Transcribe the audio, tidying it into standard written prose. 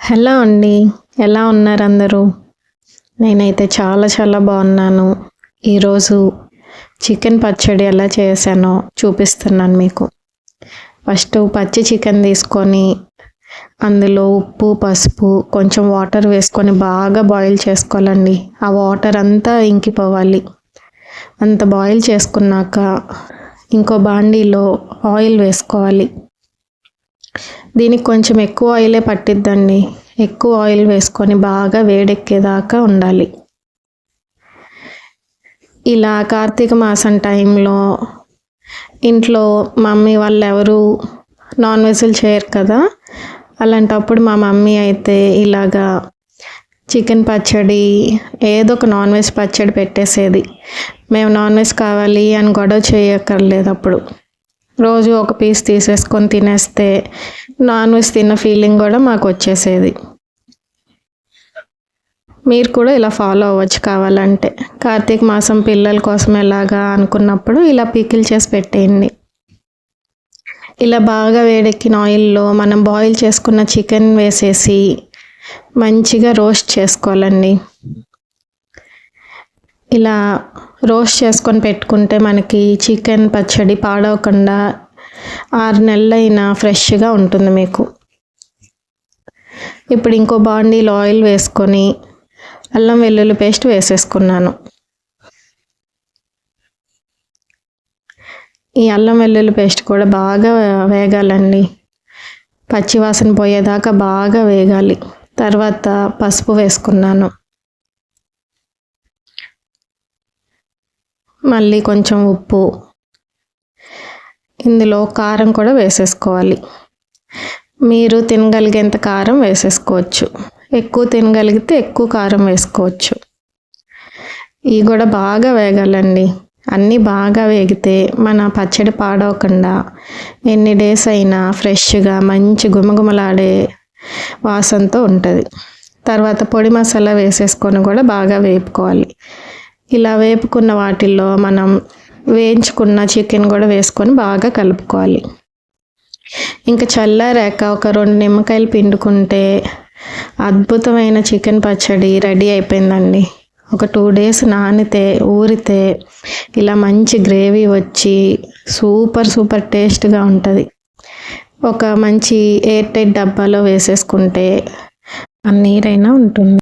Hello అండి. ఎలా ఉన్నారు అందరూ? నేనైతే చాలా బాగున్నాను. ఈరోజు చికెన్ పచ్చడి ఎలా చేశానో చూపిస్తున్నాను మీకు. ఫస్ట్ పచ్చి చికెన్ తీసుకొని అందులో ఉప్పు, పసుపు, కొంచెం వాటర్ వేసుకొని బాగా బాయిల్ చేసుకోవాలండి. ఆ వాటర్ అంతా ఇంకిపోవాలి. అంత బాయిల్ చేసుకున్నాక ఇంకో బాండీలో ఆయిల్ వేసుకోవాలి. దీనికి కొంచెం ఎక్కువ ఆయిలే పట్టిద్దండి. ఎక్కువ ఆయిల్ వేసుకొని బాగా వేడెక్కేదాకా ఉండాలి. ఇలా కార్తీక మాసం టైంలో ఇంట్లో మమ్మీ వాళ్ళు ఎవరు నాన్ వెజ్లు చేయరు కదా, అలాంటప్పుడు మా మమ్మీ అయితే ఇలాగా చికెన్ పచ్చడి ఏదో ఒక నాన్ వెజ్ పచ్చడి పెట్టేసేది. మేము నాన్ వెజ్ కావాలి అని గొడవ చేయక్కర్లేదు. అప్పుడు రోజు ఒక పీస్ తీసేసుకొని తినేస్తే నాన్ వెజ్ తిన్న ఫీలింగ్ కూడా మాకు వచ్చేసేది. మీరు కూడా ఇలా ఫాలో అవ్వచ్చు కావాలంటే. కార్తీక మాసం పిల్లల కోసం ఎలాగా అనుకున్నప్పుడు ఇలా పికిల్ చేసి పెట్టేయండి. ఇలా బాగా వేడెక్కిన ఆయిల్లో మనం బాయిల్ చేసుకున్న చికెన్ వేసేసి మంచిగా రోస్ట్ చేసుకోవాలండి. ఇలా రోస్ట్ చేసుకొని పెట్టుకుంటే మనకి చికెన్ పచ్చడి పాడవకుండా 6 నెలలైనా ఫ్రెష్గా ఉంటుంది మీకు. ఇప్పుడు ఇంకో బాండీలో ఆయిల్ వేసుకొని అల్లం వెల్లుల్లి పేస్ట్ వేసేసుకున్నాను. ఈ అల్లం వెల్లుల్లి పేస్ట్ కూడా బాగా వేగాలండి. పచ్చివాసన పోయేదాకా బాగా వేగాలి. తర్వాత పసుపు వేసుకున్నాను. మళ్ళీ కొంచెం ఉప్పు, ఇందులో కారం కూడా వేసేసుకోవాలి. మీరు తినగలిగేంత కారం వేసేసుకోవచ్చు. ఎక్కువ తినగలిగితే ఎక్కువ కారం వేసుకోవచ్చు. ఇవి కూడా బాగా వేగాలండి. అన్నీ బాగా వేగితే మన పచ్చడి పాడవకుండా ఎన్ని డేస్ అయినా ఫ్రెష్గా మంచి గుమగుమలాడే వాసనతో ఉంటుంది. తర్వాత పొడి మసాలా వేసేసుకొని కూడా బాగా వేపుకోవాలి. ఇలా వేపుకున్న వాటిల్లో మనం వేయించుకున్న చికెన్ కూడా వేసుకొని బాగా కలుపుకోవాలి. ఇంకా చల్లారాక ఒక 2 నిమ్మకాయలు పిండుకుంటే అద్భుతమైన చికెన్ పచ్చడి రెడీ అయిపోయిందండి. ఒక 2 డేస్ నానితే ఊరితే ఇలా మంచి గ్రేవీ వచ్చి సూపర్ టేస్ట్గా ఉంటుంది. ఒక మంచి ఎయిర్ టైట్ డబ్బాలో వేసేసుకుంటే ఆ నీరైనా ఉంటుంది.